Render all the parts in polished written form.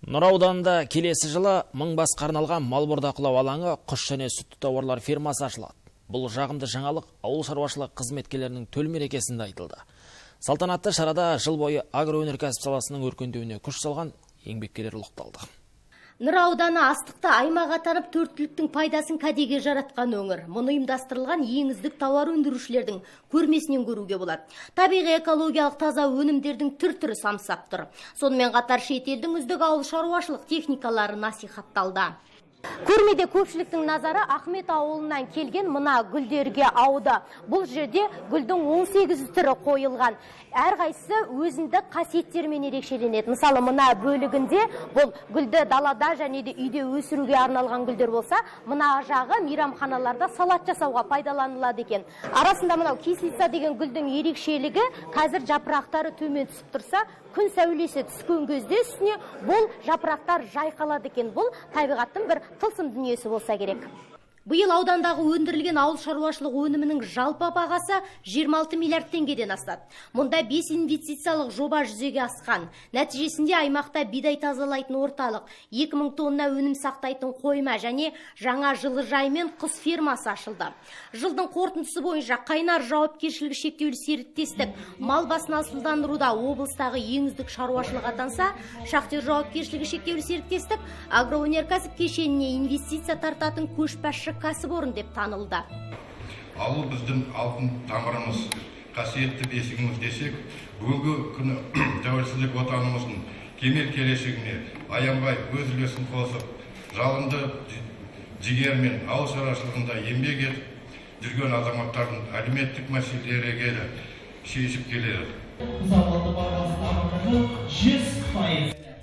Нұра ауданында келесі жылы 1000 басқа арналған мал бордақылау алаңы, құс және сүтті тауарлар фермасы ашылады. Бұл жағымды жаңалық ауыл шаруашылық қызметкерлерінің төл мерекесінде айтылды. Салтанатты шарада жыл бойы агроөнеркәсіп саласының өркендеуіне күш салған еңбеккерлер ұлықталды. Нұра ауданы астықты аймақ атанып төрттіліктің пайдасын кәдеге жаратқан өңір. Мұны ұйымдастырылған ең үздік тауар өндірушілердің көрмесінен көруге болады. Табиғи экологиялық таза өнімдердің түр-түрі самсап тұр. Сонымен қатар шетелдің үздік ауыл шаруашылық техникалары насихатталды. Көрмеде көпшіліктің назары Ахмет ауылынан келген мына гүлдерге ауды. Бұл жерде гүлдің 18 түрі қойылған. Әрқайсысы өзіндік қасиеттермен ерекшеленеді. Мысалы, мына бөлігінде бұл гүлді далада және де үйде өсіруге арналған гүлдер болса, мына жағы мейрамханаларда салат жасауға пайдаланылады екен. Арасында мынау кислица деген гүлдің ерекшелігі, қазір жапырақтары төмен түсіп тұрса, күн сәулесі түскен кезде үстіне бұл жапырақтар жайқалады екен. Бұл табиғаттың бір тылсым дүниесі болса керек. Биыл аудандағы өндірілген ауыл шаруашылық өнімінің жалпы бағасы 26 миллиард теңгеден асады. Мұнда 5 инвестициялық жоба жүзеге асқан. Нәтижесінде аймақта бидай тазалайтын орталық, 2000 тонна өнім сақтайтын қойма және жаңа жылыжай мен құс фермасы ашылды. Жылдың қорытындысы бойынша Қайнар жауапкершілігі шектеулі серіктестік мал басын асылдандыруда облыстағы ең үздік шаруашылық атанса, Шахтер жауапкершілігі шектеулі серіктестік агроөнеркәсіп кешеніне инвестиция тартатын көшбасшы кәсіпорын деп танылды. Ауыл біздің алтын тамырымыз, қасиетті бесігіміз десек, бүгінгі күні тәуелсіздік отанымыздың кемел келешегіне аянбай өз үлесін қосып, жалынды жігермен ауыл шаруашылығында еңбек етіп жүрген азаматтардың әлеуметтік мәселелері шешіп келеді.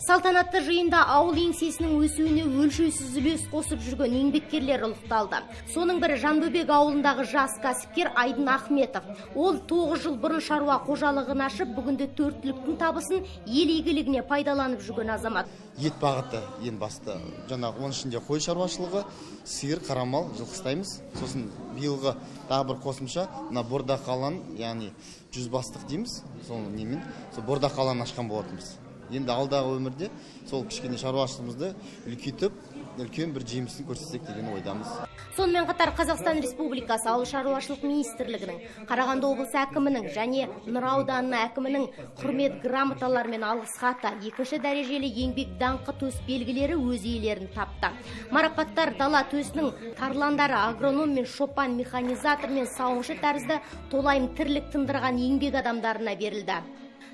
Салтанатты жиында ауыл еңсесінің өсуіне өлшеусіз үлес қосып жүрген еңбеккерлер ұлықталды. Соның бірі Жанбөбек ауылындағы жас кәсіпкер Айдын Ахметов. Ол 9 жыл бұрын шаруа қожалығын ашып, бүгінде төрттіліктің табысын ел игілігіне пайдаланып жүрген азамат. Ет бағыты ең басты. Жаңағы оның ішінде қой шаруашылығы, сиыр, қарамал, жылқы ұстаймыз. Сосын биылғы тағы бір қосымша, мына бордақалан, яғни 100 бастық дейміз. Сол немен, сол бордақалан ашқан болатынбыз. Енді алдағы өмірде сол кішкене шаруашылығымызды үлкейтіп, үлкен бір жемісін көрсетсек деген ойдамыз. Сонымен қатар Қазақстан Республикасы Ауыл шаруашылық министрлігінің, Қарағанды облысы әкімінің және Нұра ауданы әкімінің құрмет грамоталарымен алғыс хаты, 2-ші дәрежелі еңбек даңқы төс белгілері өз иелерін тапты. Марапаттар дала төсінің тарландары, агроном мен шопан, механизатор мен сауыншы тәрізді толайым тірлік тындырған еңбек адамдарына берілді.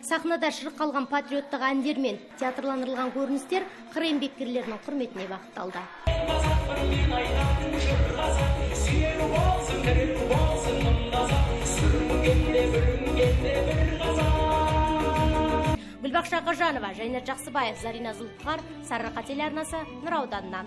Сахнада шырқалған патриоттық әндер мен театрландырылған көріністер қыр еңбеккерлерінің құрметіне бағытталды. Гүлбақша Қажанова, Жайнат Жақсыбаев, Зарина Зұлпығар, Сарыарқа телеарнасы, Нұра ауданынан.